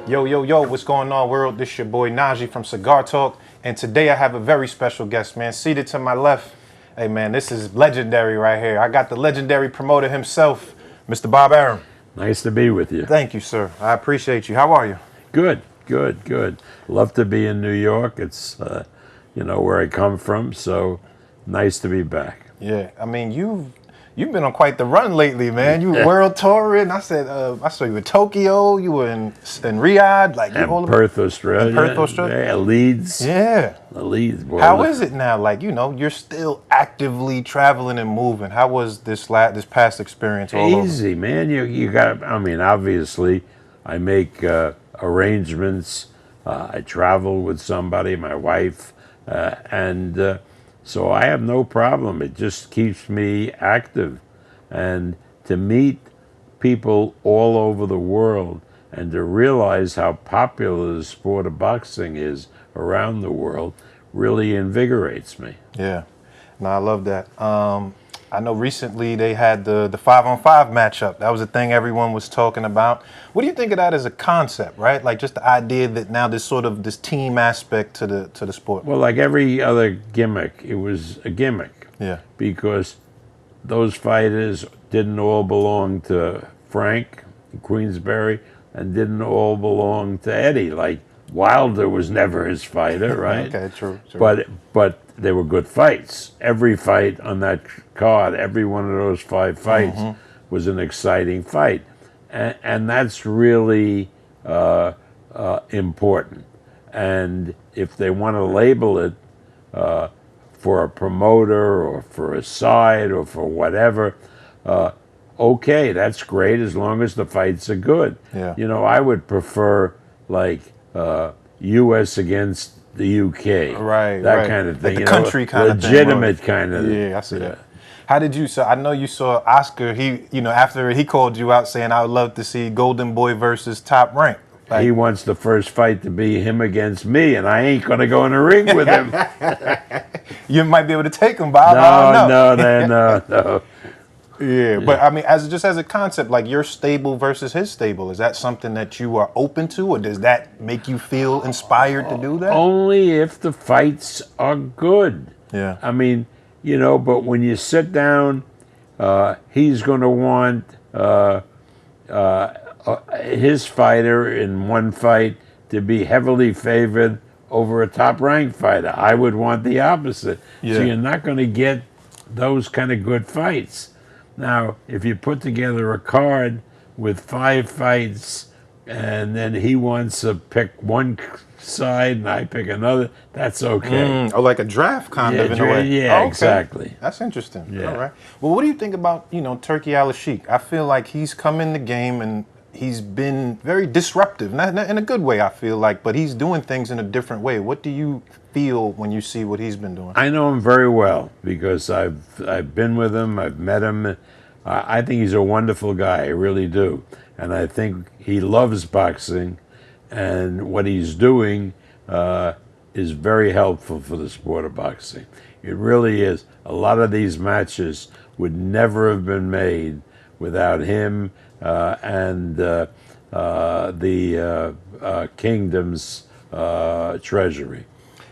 Yo, what's going on, world? This your boy Najee from Cigar Talk, and today I have a very special guest, man. Seated to my left, hey man, this is legendary right here. I got the legendary promoter himself, Mr. Bob Arum. Nice to be with you. Thank you, sir. I appreciate you. How are you? Good. Love to be in New York. It's, where I come from, so nice to be back. Yeah, I mean, you've been on quite the run lately, man. You world touring. I saw you in Tokyo. You were in Riyadh, like And Perth, Australia. Perth, Australia. Yeah, Leeds. Yeah. Leeds. Boy. How is it now? Like, you're still actively traveling and moving. How was this past experience all over? Easy, man. You got. I mean, obviously, I make arrangements. I travel with somebody, my wife, and. So I have no problem. It just keeps me active. And to meet people all over the world and to realize how popular the sport of boxing is around the world really invigorates me. Yeah. No, I love that. I know recently they had the 5-on-5 matchup. That was a thing everyone was talking about. What do you think of that as a concept, right? Like just the idea that now there's sort of this team aspect to the sport. Well, like every other gimmick, it was a gimmick. Yeah. Because those fighters didn't all belong to Frank Queensberry and didn't all belong to Eddie. Like Wilder was never his fighter, right? Okay, true. But they were good fights. Every fight on that card, every one of those 5 fights was an exciting fight. And that's really important. And if they want to label it for a promoter or for a side or for whatever, okay, that's great as long as the fights are good. Yeah. I would prefer like U.S. against the UK, Right, that right. kind of thing. Like the country kind of thing. Legitimate kind of. Yeah, I see that. How did you? So I know you saw Oscar. After he called you out saying, "I would love to see Golden Boy versus Top Rank." Like, he wants the first fight to be him against me, and I ain't gonna go in the ring with him. You might be able to take him, Bob. I don't know. No. Yeah, but I mean, as a concept, like your stable versus his stable, is that something that you are open to, or does that make you feel inspired to do that? Only if the fights are good. Yeah. I mean, but when you sit down, he's going to want his fighter in one fight to be heavily favored over a top-ranked fighter. I would want the opposite. Yeah. So you're not going to get those kind of good fights. Now, if you put together a card with 5 fights and then he wants to pick one side and I pick another, that's okay. Or like a draft kind of in a way. Yeah, Oh, okay. exactly. That's interesting. Yeah. All right. Well, what do you think about, Turki Alishiek? I feel like he's come in the game and he's been very disruptive, not in a good way, I feel like, but he's doing things in a different way. What do you feel when you see what he's been doing? I know him very well because I've been with him, I've met him. I think he's a wonderful guy, I really do. And I think he loves boxing, and what he's doing is very helpful for the sport of boxing. It really is. A lot of these matches would never have been made without him and the kingdom's treasury.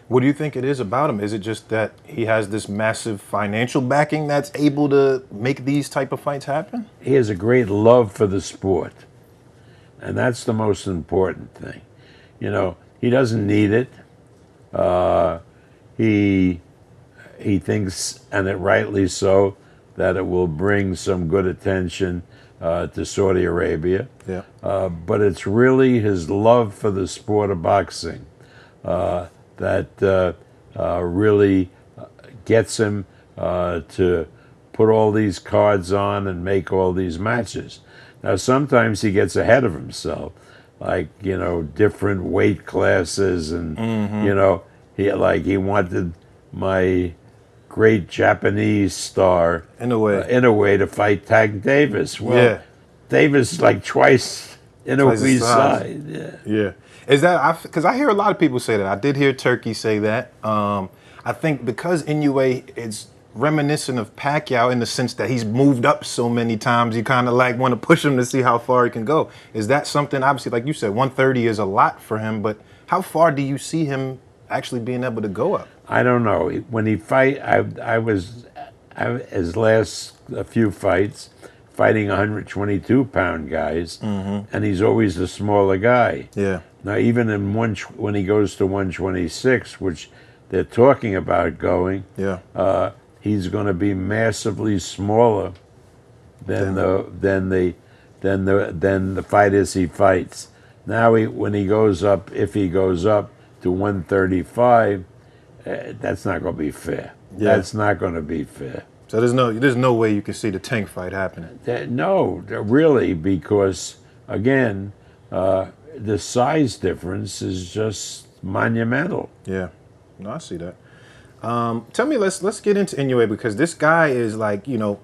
What do you think it is about him? Is it just that he has this massive financial backing that's able to make these type of fights happen? He has a great love for the sport, and that's the most important thing. He doesn't need it. He thinks, and it rightly so, that it will bring some good attention to Saudi Arabia. Yeah. But it's really his love for the sport of boxing that really gets him to put all these cards on and make all these matches. Now, sometimes he gets ahead of himself, like, different weight classes, and, he wanted my great Japanese star, Inoue, to fight Tank Davis. Well, yeah. Davis is like twice Inoue's size. Yeah. Is that, because I hear a lot of people say that. I did hear Turki say that. I think because Inoue is reminiscent of Pacquiao in the sense that he's moved up so many times. You kind of like want to push him to see how far he can go. Is that something? Obviously, like you said, 130 is a lot for him, but how far do you see him actually being able to go up? I don't know. When he fight, his last a few fights, fighting 122-pound guys, and he's always the smaller guy. Yeah. Now, even when he goes to 126, which they're talking about going, he's going to be massively smaller than the fighters he fights. Now, when he goes up, if he goes up to 135, that's not going to be fair. Yeah. That's not going to be fair. So there's no way you can see the Tank fight happening. No, really, because again, the size difference is just monumental. Yeah, no, I see that. Tell me, let's get into Inoue, because this guy is like, shout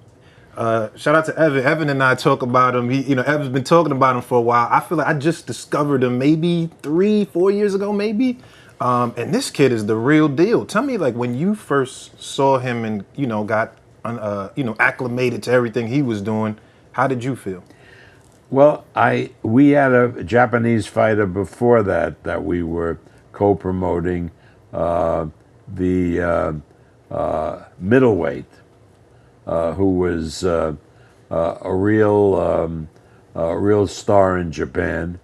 out to Evan. Evan and I talk about him. Evan's been talking about him for a while. I feel like I just discovered him maybe 3-4 years ago, maybe. And this kid is the real deal. Tell me, like, when you first saw him and got acclimated to everything he was doing, how did you feel? Well, we had a Japanese fighter before that we were co-promoting, the middleweight, who was a real star in Japan,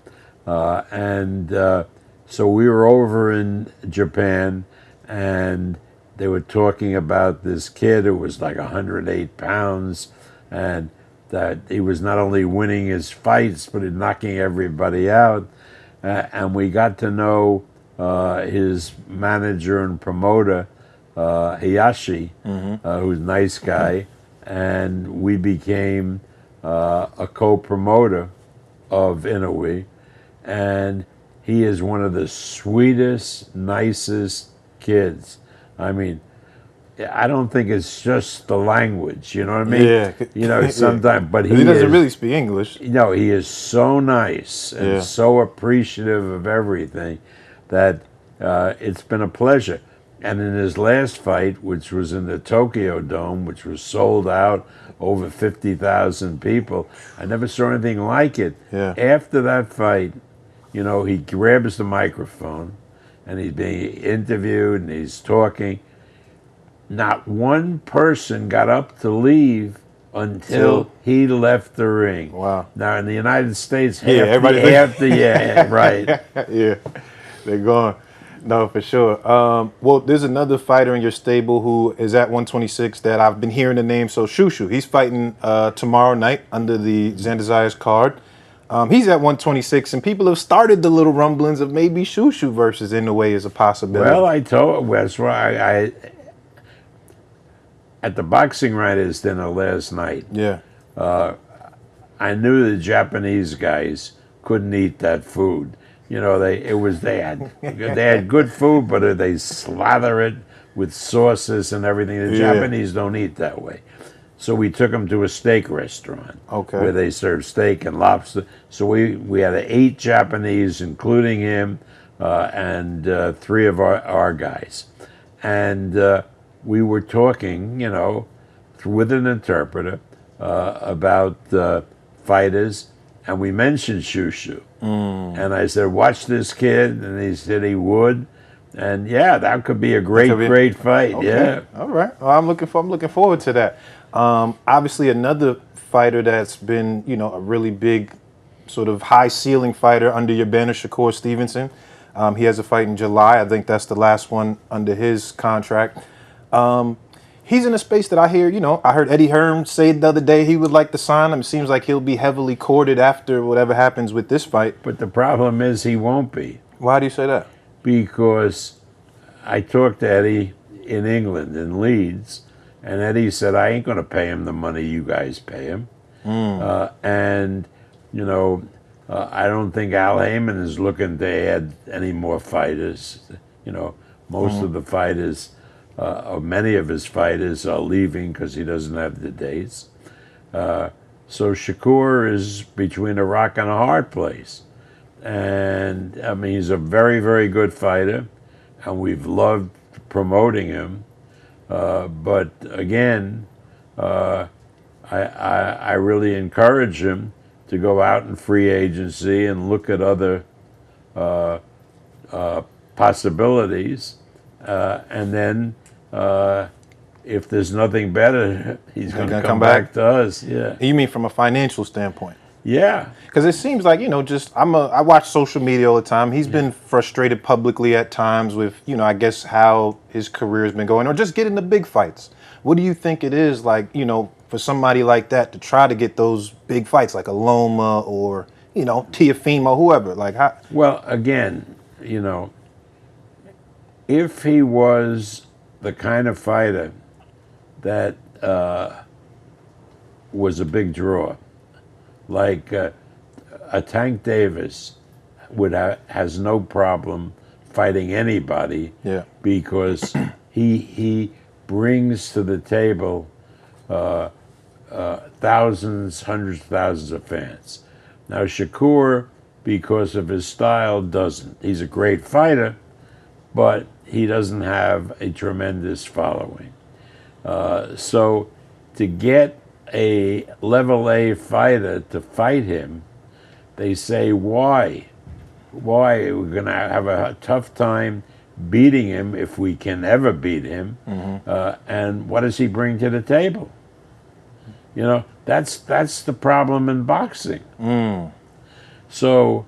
and so we were over in Japan, and they were talking about this kid who was like 108 pounds, and that he was not only winning his fights, but knocking everybody out. And we got to know his manager and promoter, Hayashi, who's a nice guy, and we became a co-promoter of Inoue, and he is one of the sweetest, nicest kids. I mean, I don't think it's just the language, you know what I mean? Yeah. Sometimes, but he doesn't really speak English. He is so nice and so appreciative of everything that it's been a pleasure. And in his last fight, which was in the Tokyo Dome, which was sold out, over 50,000 people, I never saw anything like it. Yeah. After that fight, he grabs the microphone and he's being interviewed and he's talking. Not one person got up to leave until he left the ring. Wow. Now in the United States, everybody right. Yeah, they're gone. No, for sure. Well, there's another fighter in your stable who is at 126 that I've been hearing the name. So Shushu, he's fighting tomorrow night under the Zandazayas card. He's at 126, and people have started the little rumblings of maybe Shushu versus Inoue as a possibility. Well, I told Wes, I at the boxing writers' dinner last night. Yeah. I knew the Japanese guys couldn't eat that food. They had good food, but they slather it with sauces and everything. The Japanese don't eat that way. So we took them to a steak restaurant, where they serve steak and lobster. So we had 8 Japanese, including him, and 3 of our guys. And we were talking, with an interpreter about fighters, and we mentioned Shushu. And I said, watch this kid, and he said he would. And that could be a great fight. Okay. Yeah. All right. Well, I'm looking forward to that. Obviously, another fighter that's been, a really big, sort of high ceiling fighter under your banner, Shakur Stevenson. He has a fight in July. I think that's the last one under his contract. He's in a space that I hear, I heard Eddie Hearn say the other day he would like to sign him. It seems like he'll be heavily courted after whatever happens with this fight. But the problem is he won't be. Why do you say that? Because I talked to Eddie in England, in Leeds, and Eddie said, I ain't going to pay him the money you guys pay him. And, I don't think Al Heyman is looking to add any more fighters. Most of the fighters, or many of his fighters, are leaving because he doesn't have the dates. So Shakur is between a rock and a hard place. And, he's a very, very good fighter, and we've loved promoting him. But again, I really encourage him to go out in free agency and look at other possibilities, and then if there's nothing better, he's going to come back to us. Yeah. You mean from a financial standpoint? Yeah. Because it seems like, I watch social media all the time. He's been frustrated publicly at times with, I guess how his career has been going, or just getting the big fights. What do you think it is like, for somebody like that to try to get those big fights, like a Loma or, Teofimo, whoever? Like, how? Well, again, if he was the kind of fighter that was a big draw, like a Tank Davis has no problem fighting anybody, Yeah. because he brings to the table thousands, hundreds of thousands of fans. Now Shakur, because of his style, doesn't. He's a great fighter, but he doesn't have a tremendous following. So to get a level A fighter to fight him, they say, why? Why? We're going to have a tough time beating him if we can ever beat him. And what does he bring to the table? That's the problem in boxing. So,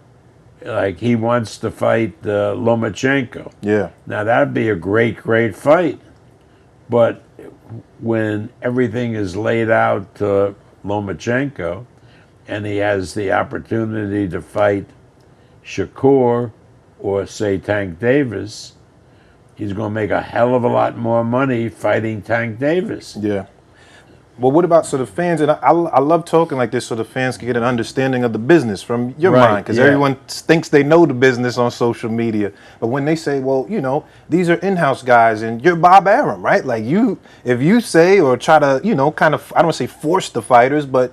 like, he wants to fight Lomachenko. Yeah. Now, that'd be a great, great fight. But when everything is laid out to Lomachenko and he has the opportunity to fight Shakur or, say, Tank Davis, he's going to make a hell of a lot more money fighting Tank Davis. Yeah. Well, what about the fans? And I love talking like this so the fans can get an understanding of the business from your mind, because everyone thinks they know the business on social media. But when they say, well, these are in-house guys and you're Bob Arum, right? Like if you say or try to, kind of, I don't want to say force the fighters, but,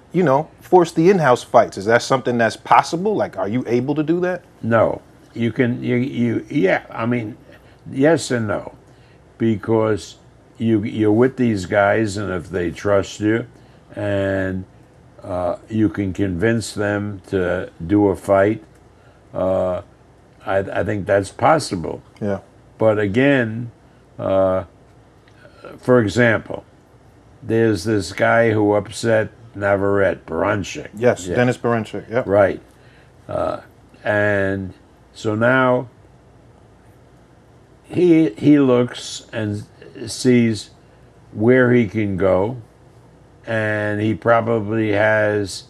force the in-house fights. Is that something that's possible? Like, are you able to do that? No. You can, yeah, I mean, yes and no. Because you're with these guys, and if they trust you, and you can convince them to do a fight, I think that's possible. Yeah. But again, for example, there's this guy who upset Navarrete, Baranchik. Yes, yeah. Dennis Baranchik, yeah. Right. And so now he looks and sees where he can go, and he probably has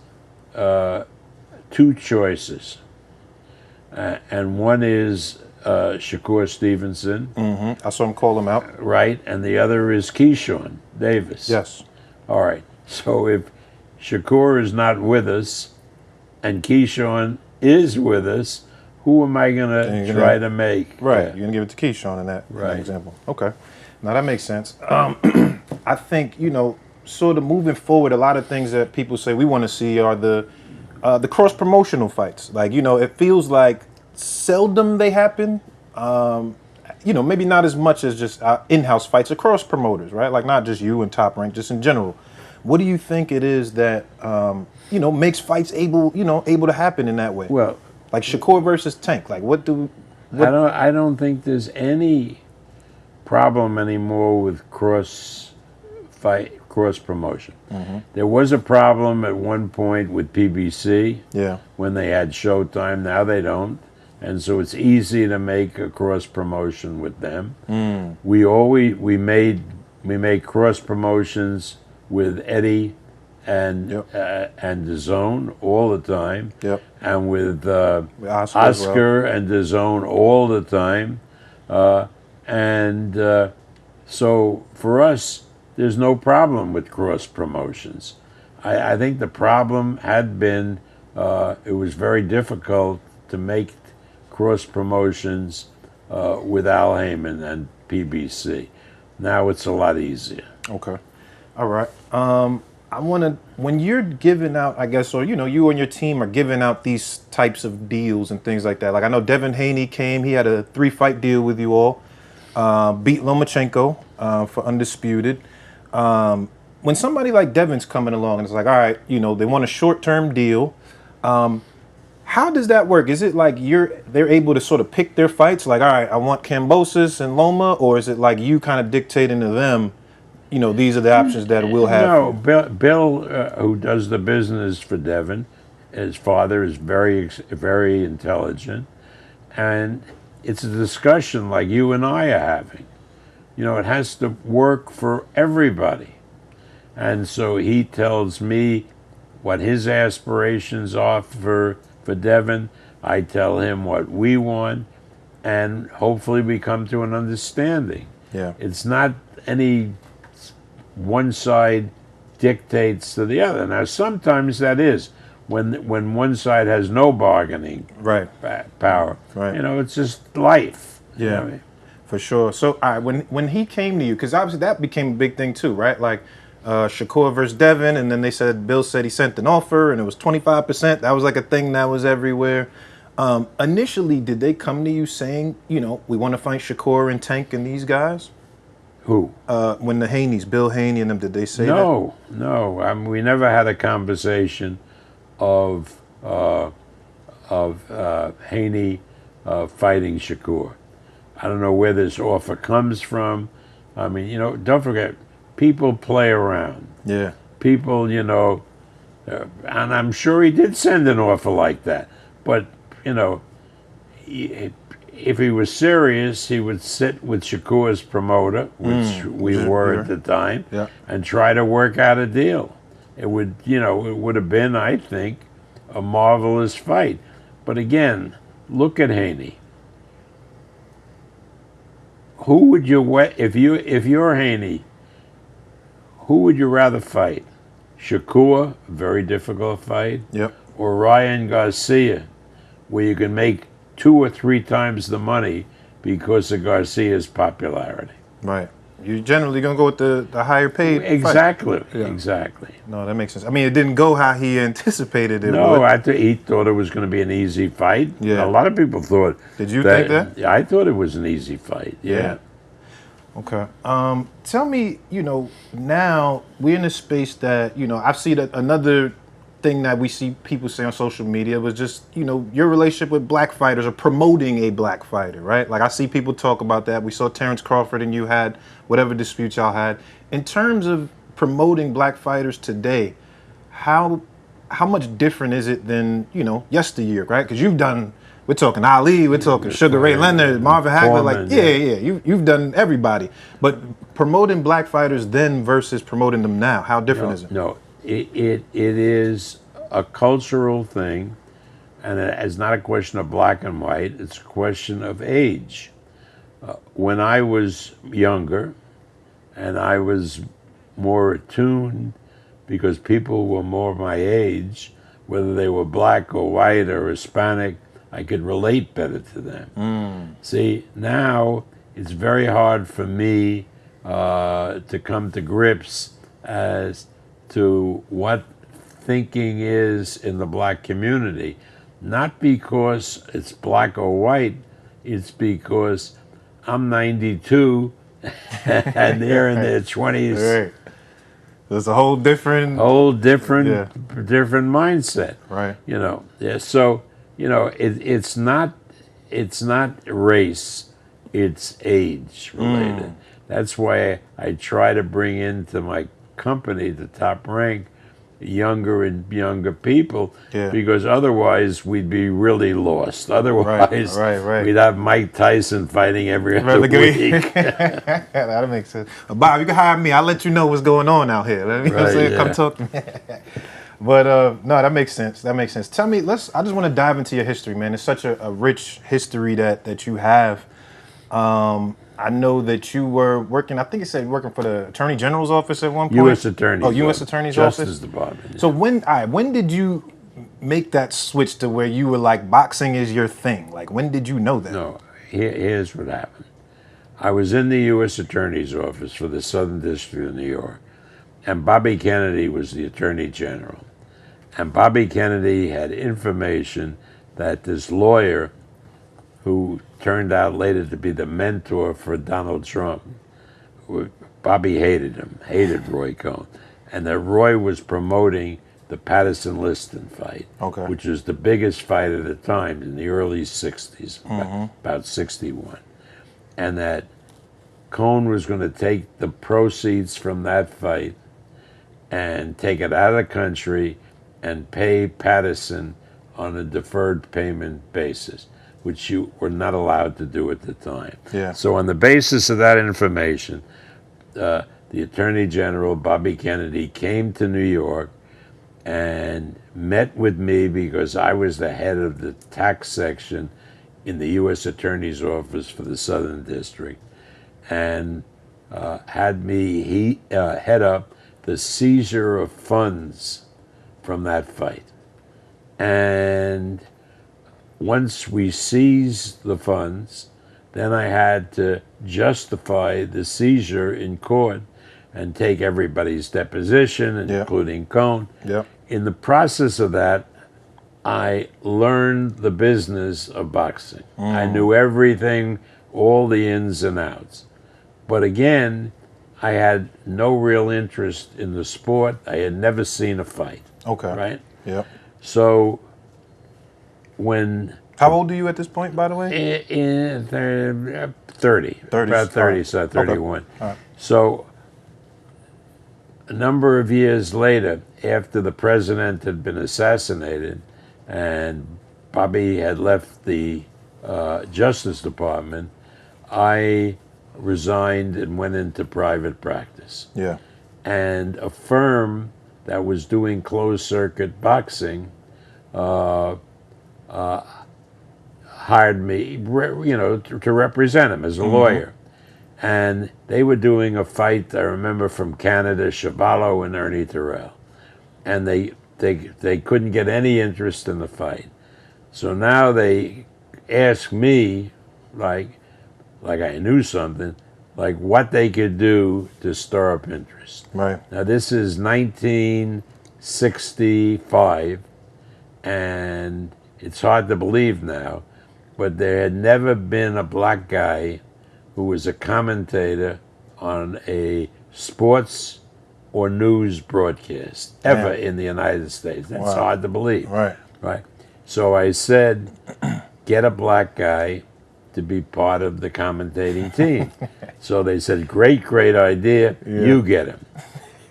two choices, and one is Shakur Stevenson. I saw him call him out. Right, and the other is Keyshawn Davis. Yes. All right, so if Shakur is not with us and Keyshawn is with us, who am I going to try to make? Right, you're going to give it to Keyshawn in that example. Okay. Now that makes sense. I think, sort of moving forward, a lot of things that people say we want to see are the cross-promotional fights. Like, it feels like seldom they happen. Maybe not as much as just in-house fights across promoters, right? Like not just you and Top Rank, just in general. What do you think it is that, makes fights able to happen in that way? Well, like Shakur versus Tank. Like I don't think there's any problem anymore with cross promotion. There was a problem at one point with PBC. Yeah. When they had Showtime. Now they don't, and so it's easy to make a cross promotion with them. We made cross promotions with Eddie and DAZN all the time. Yep. And with Oscar and DAZN all the time. So for us, there's no problem with cross promotions. I think the problem had been it was very difficult to make cross promotions with Al Heyman and PBC. Now it's a lot easier. Okay. All right. I want to, when you're giving out, I guess, or, you and your team are giving out these types of deals and things like that. Like I know Devin Haney came, he had a 3-fight deal with you all. beat Lomachenko for undisputed. When somebody like Devin's coming along and it's like, all right, they want a short-term deal. How does that work? Is it like they're able to sort of pick their fights? Like, all right, I want Kambosos and Loma, or is it like you kind of dictating to them, these are the options that we'll have? No, Bill, who does the business for Devin, his father is very intelligent, and it's a discussion like you and I are having. It has to work for everybody. And so he tells me what his aspirations are for Devin. I tell him what we want, and hopefully we come to an understanding. Yeah. It's not any one side dictates to the other. Now, sometimes that is when one side has no bargaining power. Right. It's just life. Yeah. For sure. So, all right, when he came to you, because obviously that became a big thing too, right? Like Shakur versus Devin, and then Bill said he sent an offer, and it was 25%. That was like a thing that was everywhere. Initially, did they come to you saying, we want to fight Shakur and Tank and these guys? Who? When the Haneys, Bill Haney and them, did they say that? No. I mean, we never had a conversation of Haney fighting Shakur. I don't know where this offer comes from. I mean, don't forget, people play around. Yeah. People, and I'm sure he did send an offer like that. But, if he was serious, he would sit with Shakur's promoter, which we were at the time, and try to work out a deal. It would have been, I think, a marvelous fight. But again, look at Haney. Who would you if you're Haney? Who would you rather fight? Shakur, very difficult fight. Yep. Or Ryan Garcia, where you can make 2 or 3 times the money because of Garcia's popularity. Right. You're generally gonna go with the higher paid. Exactly. Yeah. Exactly. No, that makes sense. I mean, it didn't go how he anticipated it. No, he thought it was going to be an easy fight. Yeah. A lot of people thought. Did you think that? Yeah, I thought it was an easy fight. Yeah. Okay. Tell me, now we're in a space that, I've seen another thing that we see people say on social media was just, your relationship with black fighters or promoting a black fighter, right? Like I see people talk about that. We saw Terrence Crawford and you had whatever dispute y'all had. In terms of promoting black fighters today, how much different is it than, yesteryear, right? Because we're talking Ali, we're talking Sugar Ray Leonard, Marvin Hagler, Foreman, you've done everybody. But promoting black fighters then versus promoting them now, how different is it? No, it is a cultural thing, and it's not a question of black and white, it's a question of age. When I was younger, and I was more attuned because people were more my age, whether they were black or white or Hispanic, I could relate better to them. See, now it's very hard for me to come to grips as to what thinking is in the black community. Not because it's black or white, it's because I'm 92 and they're in their 20s. Right. There's a whole different different mindset. Right. So it's not race, it's age related. That's why I try to bring into my company, the Top Rank, younger and younger people, because otherwise we'd be really lost. Otherwise, we'd have Mike Tyson fighting every other week. That makes sense. Bob, you can hire me. I'll let you know what's going on out here. Come talk to me. But no, that makes sense. Tell me, I just want to dive into your history, man. It's such a rich history that you have. I know that you were working, I think it said working for the Attorney General's office at one point. U.S. Attorney's office. U.S. Attorney's office? Justice Department. Yeah. So when did you make that switch to where you were like, boxing is your thing? Like, when did you know that? No, here's what happened. I was in the U.S. Attorney's office for the Southern District of New York, and Bobby Kennedy was the Attorney General. And Bobby Kennedy had information that this lawyer who turned out later to be the mentor for Donald Trump. Bobby hated him, hated Roy Cohn. And that Roy was promoting the Patterson-Liston fight, Okay. which was the biggest fight at the time in the early 60s, about 61. And that Cohn was going to take the proceeds from that fight and take it out of the country and pay Patterson on a deferred payment basis, which you were not allowed to do at the time. Yeah. So on the basis of that information, the Attorney General, Bobby Kennedy, came to New York and met with me because I was the head of the tax section in the U.S. Attorney's Office for the Southern District, and had me head up the seizure of funds from that fight. And once we seized the funds, then I had to justify the seizure in court and take everybody's deposition, including Cohn. Yep. In the process of that, I learned the business of boxing. I knew everything, all the ins and outs. But again, I had no real interest in the sport. I had never seen a fight. Okay. Right? Yep. So when... How old are you at this point, by the way? 30. 30. About 30, Right. so 31. Okay. All right. So a number of years later, after the president had been assassinated and Bobby had left the Justice Department, I resigned and went into private practice. Yeah. And a firm that was doing closed circuit boxing hired me, to represent him as a lawyer. And they were doing a fight, I remember, from Canada, Chavallo and Ernie Terrell. And they couldn't get any interest in the fight. So now they asked me, like I knew something, like what they could do to stir up interest. Right. Now this is 1965, and it's hard to believe now, but there had never been a black guy who was a commentator on a sports or news broadcast ever in the United States. That's hard to believe. Right. Right. So I said, get a black guy to be part of the commentating team. So they said, great idea. Yeah. You get him.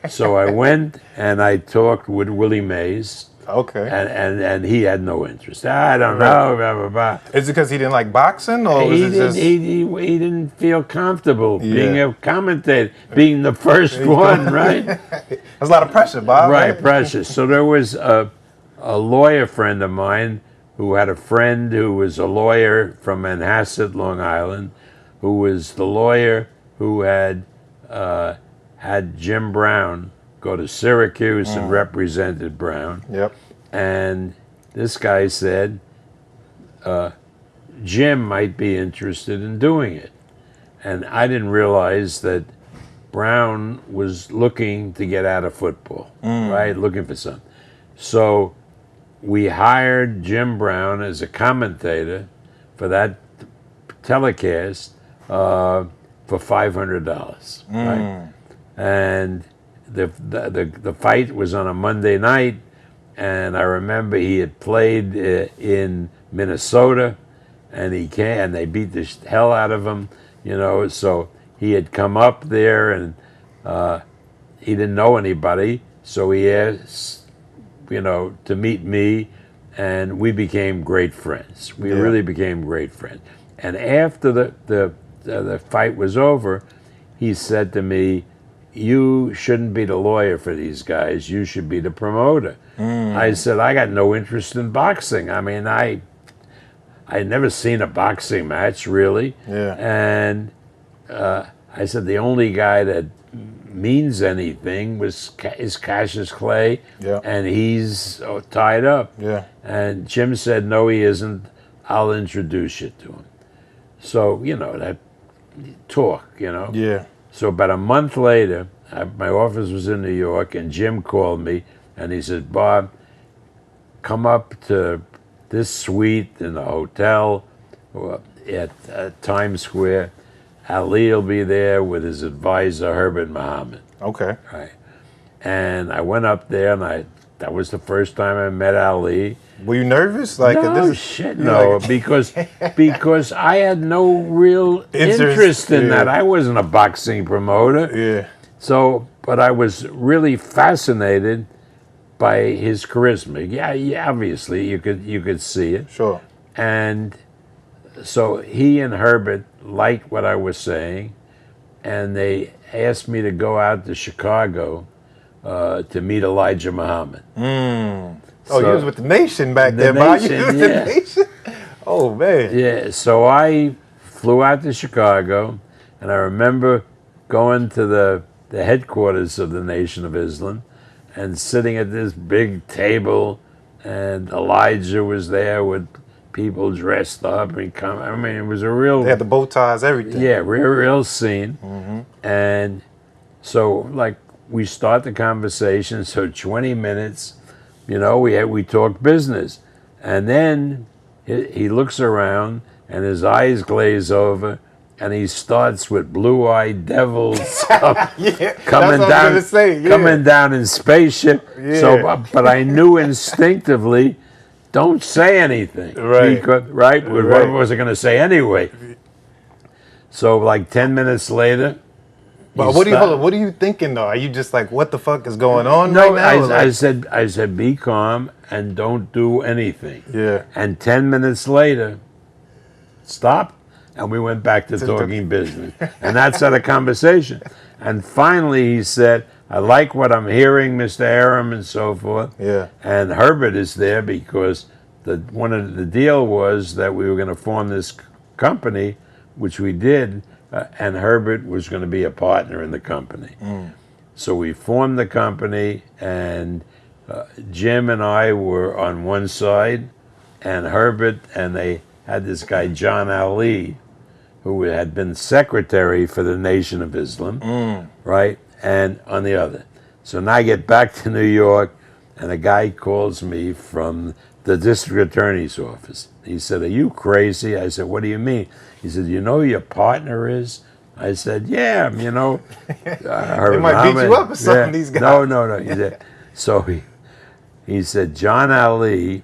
So I went and I talked with Willie Mays. Okay. And he had no interest. I don't know. Blah, blah, blah. Is it because he didn't like boxing, or was it just... He didn't feel comfortable being a commentator, being the first one, right? There's a lot of pressure, Bob. Right, pressure. So there was a lawyer friend of mine who had a friend who was a lawyer from Manhasset, Long Island, who was the lawyer who had had Jim Brown go to Syracuse and represented Brown. Yep. And this guy said, Jim might be interested in doing it. And I didn't realize that Brown was looking to get out of football, right? Looking for something. So we hired Jim Brown as a commentator for that telecast for $500, right? And the fight was on a Monday night, and I remember he had played in Minnesota, and he came, and they beat the hell out of him, so he had come up there, and he didn't know anybody, so he asked, to meet me, and we became great friends. We really became great friends. And after the fight was over, he said to me, you shouldn't be the lawyer for these guys. You should be the promoter. I said, I got no interest in boxing. I mean, I'd never seen a boxing match, really. Yeah. And I said, the only guy that means anything is Cassius Clay, and he's tied up. Yeah. And Jim said, no, he isn't. I'll introduce you to him. So, that talk, Yeah. So about a month later, my office was in New York, and Jim called me, and he said, Bob, come up to this suite in the hotel. at Times Square. Ali will be there with his advisor, Herbert Muhammad. Okay. Right. And I went up there, and that was the first time I met Ali. Were you nervous? Like No, because I had no real interest in that. I wasn't a boxing promoter. Yeah. So, but I was really fascinated by his charisma. Yeah, obviously you could see it. Sure. And so he and Herbert liked what I was saying, and they asked me to go out to Chicago to meet Elijah Muhammad. Oh, you was with the Nation back then, Bob. You was the Nation? Oh, man. Yeah, so I flew out to Chicago, and I remember going to the headquarters of the Nation of Islam and sitting at this big table, and Elijah was there with people dressed up. I mean, it was a real... They had the bow ties, everything. Yeah, real scene. And so, like, we start the conversation, so 20 minutes... we talk business. And then he looks around and his eyes glaze over and he starts with blue-eyed devils coming down in spaceship. Yeah. So, but I knew instinctively, don't say anything. Right. What was I going to say anyway? So like 10 minutes later, but what are you thinking though? Are you just like, what the fuck is going on right now? I said, be calm and don't do anything. Yeah. And 10 minutes later, stop, and we went back to talking business. And that's how the conversation. And finally he said, I like what I'm hearing, Mr. Arum, and so forth. Yeah. And Herbert is there because one of the deal was that we were going to form this company, which we did, and Herbert was going to be a partner in the company. So we formed the company, and Jim and I were on one side, and Herbert, and they had this guy, John Ali, who had been secretary for the Nation of Islam, right? And on the other. So now I get back to New York, and a guy calls me from the district attorney's office. He said, are you crazy? I said, what do you mean? He said, you know who your partner is? I said, yeah, They might beat you up or something, these guys. No. He said, so he said, John Ali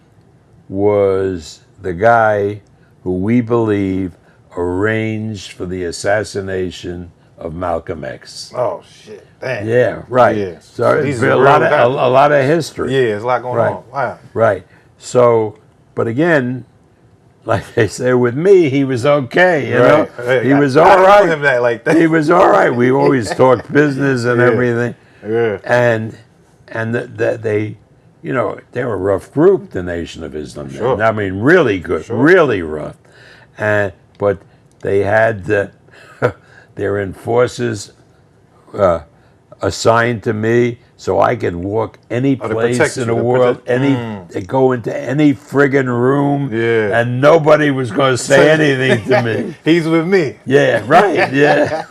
was the guy who we believe arranged for the assassination of Malcolm X. Oh, shit. Damn. Yeah, right. Yeah. So it's a lot of history. Yeah, there's a lot going on. Wow. Right. So, but again, like they say with me, he was okay. You know, he was all right. I know him that like that. He was all right. We always talked business and everything. Yeah. And they, they were a rough group, the Nation of Islam. Sure. I mean, really good, really rough. But they had their enforcers assigned to me, so I could walk any place in the world, go into any friggin' room, and nobody was going to say anything to me. He's with me. Yeah, right. Yeah.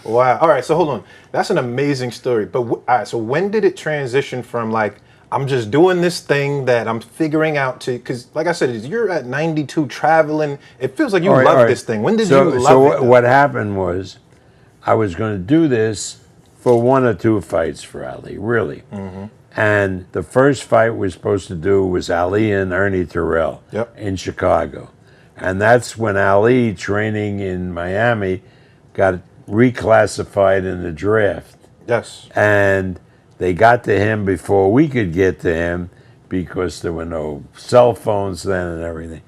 Wow. All right. So hold on. That's an amazing story. But all right. So when did it transition from like I'm just doing this thing that I'm figuring out to? Because like I said, you're at 92 traveling. It feels like you love this thing. When did you love it? So what happened was, I was going to do this for 1 or 2 fights for Ali, really. And the first fight we were supposed to do was Ali and Ernie Terrell in Chicago. And that's when Ali, training in Miami, got reclassified in the draft. Yes. And they got to him before we could get to him because there were no cell phones then and everything.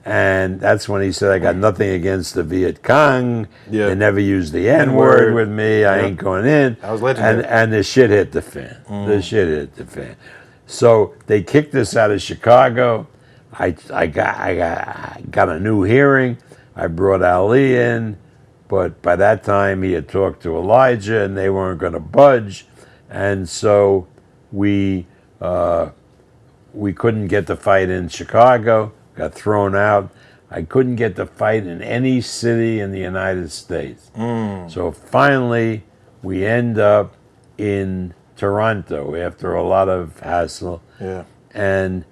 And that's when he said, I got nothing against the Viet Cong. They never used the N-word with me. I ain't going in. That was legendary. And the shit hit the fan. The shit hit the fan. So they kicked us out of Chicago. I got a new hearing. I brought Ali in. But by that time, he had talked to Elijah, and they weren't going to budge. And so we couldn't get the fight in Chicago. Got thrown out. I couldn't get the fight in any city in the United States. So finally, we end up in Toronto after a lot of hassle. Yeah. And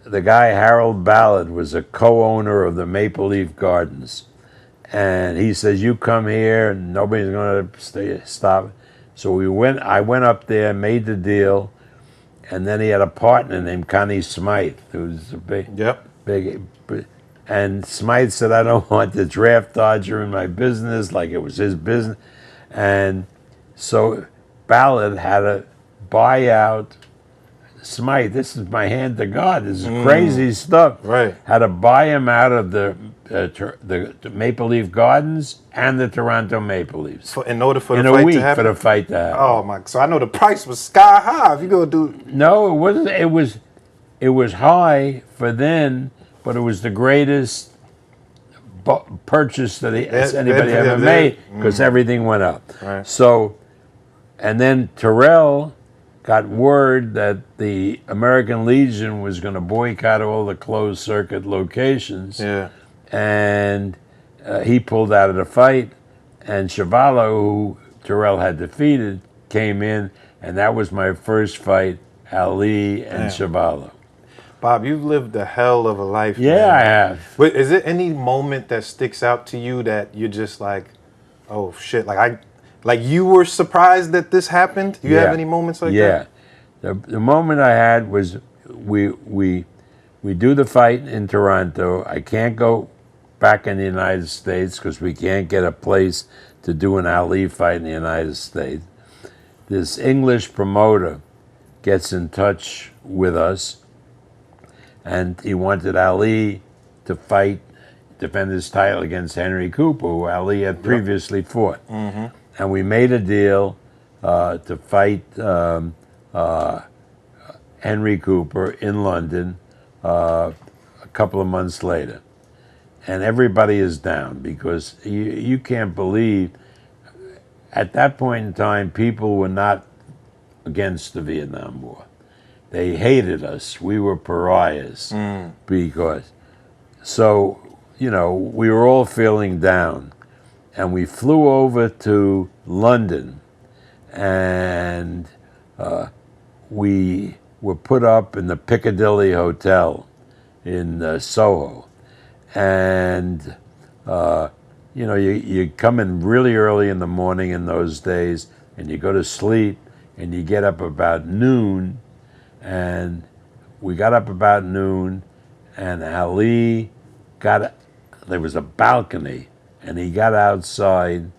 the guy Harold Ballard was a co-owner of the Maple Leaf Gardens, and he says, "You come here, and nobody's going to stop." So I went up there, made the deal, and then he had a partner named Connie Smythe, who was a big. And Smythe said, "I don't want the draft dodger in my business," like it was his business, and so Ballard had to buy out Smythe. This is my hand to God. This is crazy stuff. Right. Had to buy him out of the Maple Leaf Gardens and the Toronto Maple Leafs In order for in the a fight week to happen? for the fight to happen. Oh my! So I know the price was sky high. If you go do No, it wasn't. It was high for then, but it was the greatest purchase that anybody ever made because everything went up. Right. So, and then Terrell got word that the American Legion was going to boycott all the closed circuit locations. Yeah. And he pulled out of the fight, and Chuvalo, who Terrell had defeated, came in, and that was my first fight, Ali and Chuvalo. Bob, you've lived a hell of a life. Yeah, man. I have. But is there any moment that sticks out to you that you're just like, oh shit, like you were surprised that this happened? Do you have any moments like that? Yeah. The moment I had was we do the fight in Toronto. I can't go back in the United States because we can't get a place to do an Ali fight in the United States. This English promoter gets in touch with us, and he wanted Ali to defend his title against Henry Cooper, who Ali had previously fought. And we made a deal to fight Henry Cooper in London a couple of months later. And everybody is down because you can't believe, at that point in time, people were not against the Vietnam War. They hated us. We were pariahs because, so, we were all feeling down. And we flew over to London, and we were put up in the Piccadilly Hotel in Soho. And, you come in really early in the morning in those days, and you go to sleep, and you get up about noon. And we got up about noon, and Ali there was a balcony, and he got outside,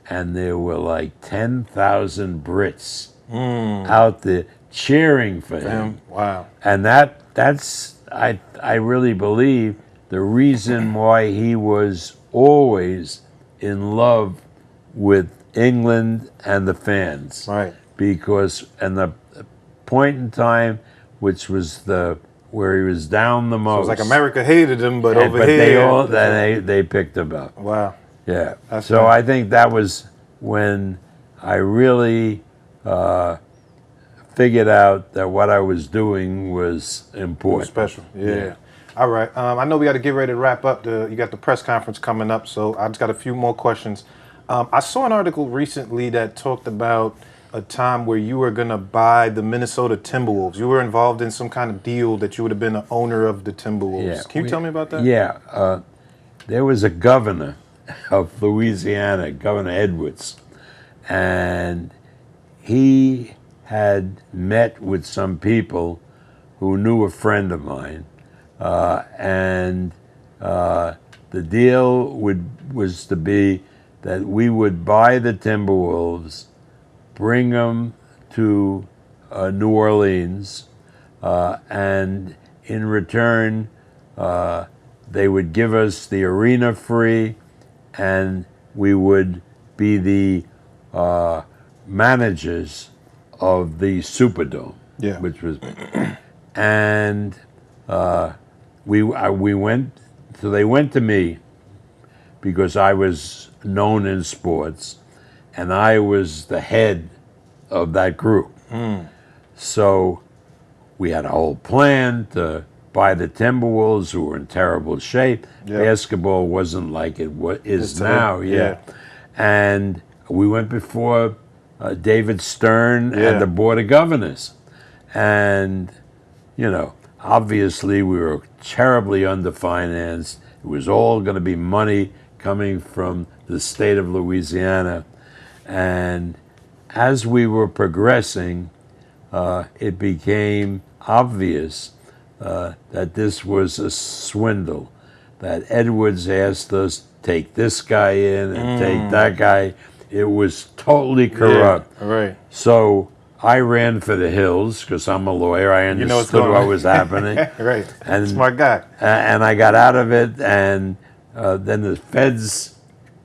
and there were like 10,000 Brits out there cheering for him. Wow. And that's I really believe the reason why he was always in love with England and the fans. Right. Because the point in time, which was where he was down the most. So it was like America hated him, but over but here they picked him up. Wow. Yeah. That's so nice. I think that was when I really figured out that what I was doing was important. Special. Yeah. All right. I know we got to get ready to wrap up. You got the press conference coming up, so I just got a few more questions. I saw an article recently that talked about a time where you were going to buy the Minnesota Timberwolves. You were involved in some kind of deal that you would have been the owner of the Timberwolves. Yeah. Can you tell me about that? Yeah. There was a governor of Louisiana, Governor Edwards, and he had met with some people who knew a friend of mine, and the deal was to be that we would buy the Timberwolves, bring them to New Orleans, and in return, they would give us the arena free, and we would be the managers of the Superdome, which was, and we went. So they went to me because I was known in sports, and I was the head of that group. So we had a whole plan to buy the Timberwolves, who were in terrible shape. Basketball wasn't like it is now. And we went before David Stern and the Board of Governors. And, obviously we were terribly underfinanced. It was all going to be money coming from the state of Louisiana. And as we were progressing, it became obvious that this was a swindle, that Edwards asked us, take this guy in and take that guy. It was totally corrupt. Yeah, right. So I ran for the hills because I'm a lawyer. I understood what was happening. Right. And, Smart guy. And I got out of it, and then the feds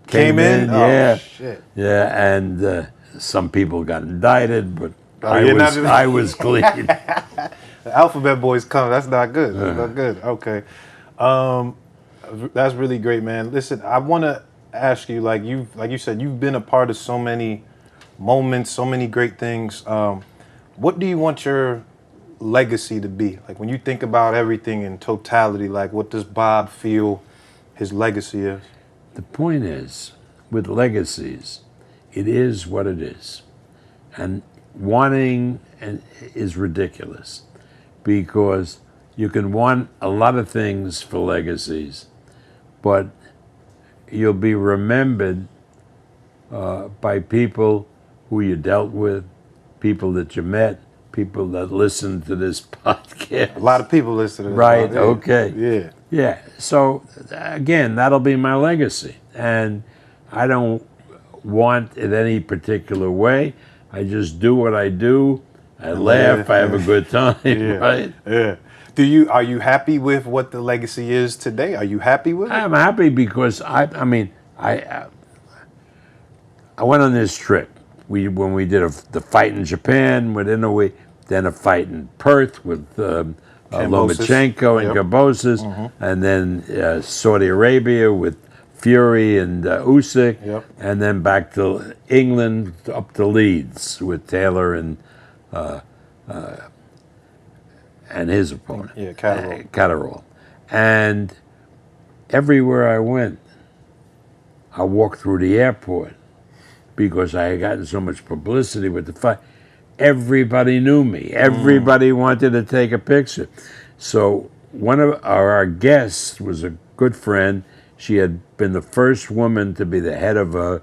came in. Oh, Yeah. shit. Yeah, and some people got indicted, but you're not just- I was clean. The alphabet boys come. That's not good. That's not good. Okay. That's really great, man. Listen, I want to ask you, like you said, you've been a part of so many moments, so many great things. What do you want your legacy to be? Like when you think about everything in totality, like what does Bob feel his legacy is? The point is, with legacies, it is what it is. And wanting is ridiculous because you can want a lot of things for legacies, but you'll be remembered by people who you dealt with, people that you met, people that listened to this podcast. A lot of people listen to this. Right, Yeah. okay. Yeah. Yeah, so again, that'll be my legacy. And I don't want it any particular way. I just do what I do. I laugh, I have a good time, right? Yeah. Are you happy with what the legacy is today? Are you happy with it? I'm happy because I went on this trip. When we did the fight in Japan with Inoue, then a fight in Perth with Lomachenko and Kambosos, and then Saudi Arabia with Fury and Usyk, and then back to England up to Leeds with Taylor and his opponent, Catterall. And everywhere I went, I walked through the airport because I had gotten so much publicity with the fight. Everybody knew me. Everybody wanted to take a picture. So one of our guests was a good friend. She had been the first woman to be the head of a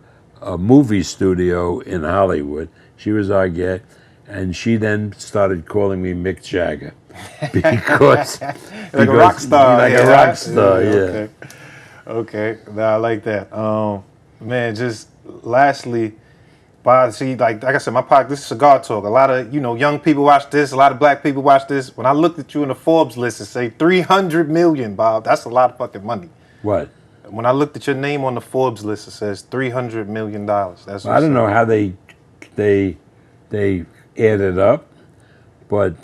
movie studio in Hollywood. She was our guest. And she then started calling me Mick Jagger because like a rock star. Like a rock star, yeah. Okay. Now I like that. Man, just lastly, Bob, see, like I said, my podcast, this is Cigar Talk. A lot of, young people watch this. A lot of black people watch this. When I looked at you in the Forbes list and say 300 million, Bob, that's a lot of fucking money. What? When I looked at your name on the Forbes list, it says $300 million. That's I don't know how they add it up, but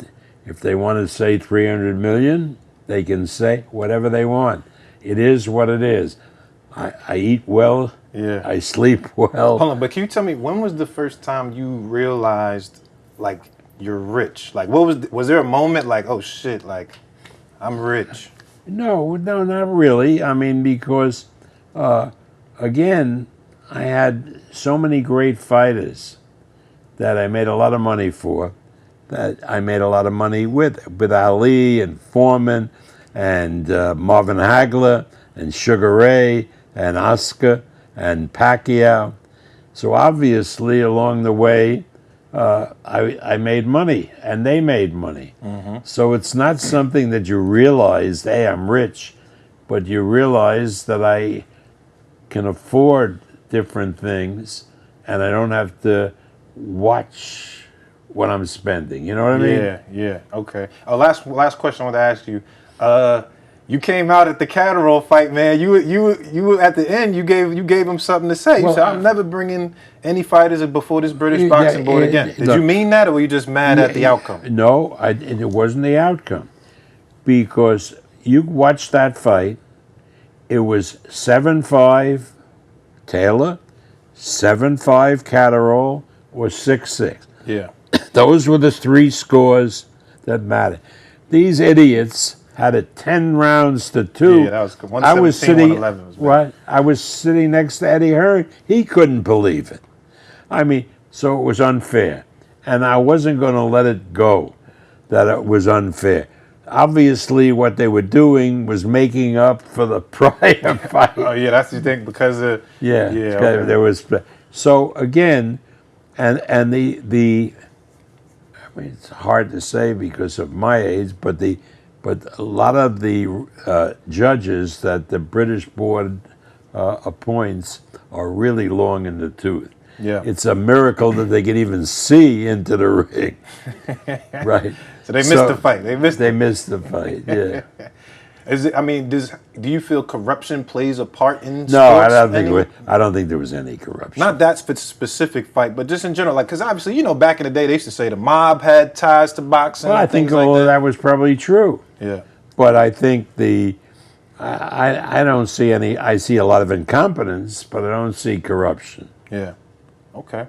if they want to say 300 million, they can say whatever they want. It is what it is. I eat well. Yeah. I sleep well. Hold on, but can you tell me, when was the first time you realized, like, you're rich? Like, was there a moment like, oh shit, like, I'm rich? No, not really. I mean, because, again, I had so many great fighters that I made a lot of money for, that I made a lot of money with Ali and Foreman and Marvin Hagler and Sugar Ray and Oscar and Pacquiao. So obviously along the way, I made money and they made money. So it's not something that you realize, hey, I'm rich, but you realize that I can afford different things and I don't have to watch what I'm spending. You know what I mean? Yeah. Okay. Last question I want to ask you. You came out at the Catterall fight, man. You at the end. You gave him something to say. You said, "I'm never bringing any fighters before this British boxing board again." Did you mean that, or were you just mad at the outcome? No, it wasn't the outcome, because you watched that fight. It was 7-5 Taylor, 7-5 Catterall, or 6-6. Yeah. Those were the three scores that mattered. These idiots had it 10 rounds to 2. Yeah, that was good. 117, 111 was bad. What? I was sitting next to Eddie Hearn. He couldn't believe it. I mean, so it was unfair. And I wasn't going to let it go that it was unfair. obviously what they were doing was making up for the prior fight. Oh yeah, that's you think because of Yeah, okay. there was. So again, and the I mean, it's hard to say because of my age, but a lot of the judges that the British board appoints are really long in the tooth. Yeah. It's a miracle that they can even see into the ring. Right. So they missed the fight. They missed the fight. Yeah. Is it, I mean, do you feel corruption plays a part in No, sports? I don't think there was any corruption. Not that specific fight, but just in general, like because obviously, back in the day, they used to say the mob had ties to boxing. Well, I think all of that was probably true. Yeah. But I think I don't see any. I see a lot of incompetence, but I don't see corruption. Yeah. Okay.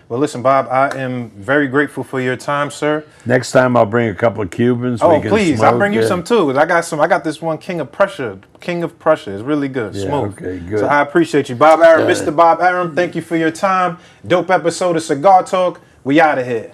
Well, listen, Bob, I am very grateful for your time, sir. Next time I'll bring a couple of Cubans. Oh, we can please, smoke. I'll bring you some too. I got this one King of Prussia. It's really good. Yeah, Smooth. okay, good. So I appreciate you. Bob Arum, Mr. Bob Arum, thank you for your time. Dope episode of Cigar Talk. We out of here.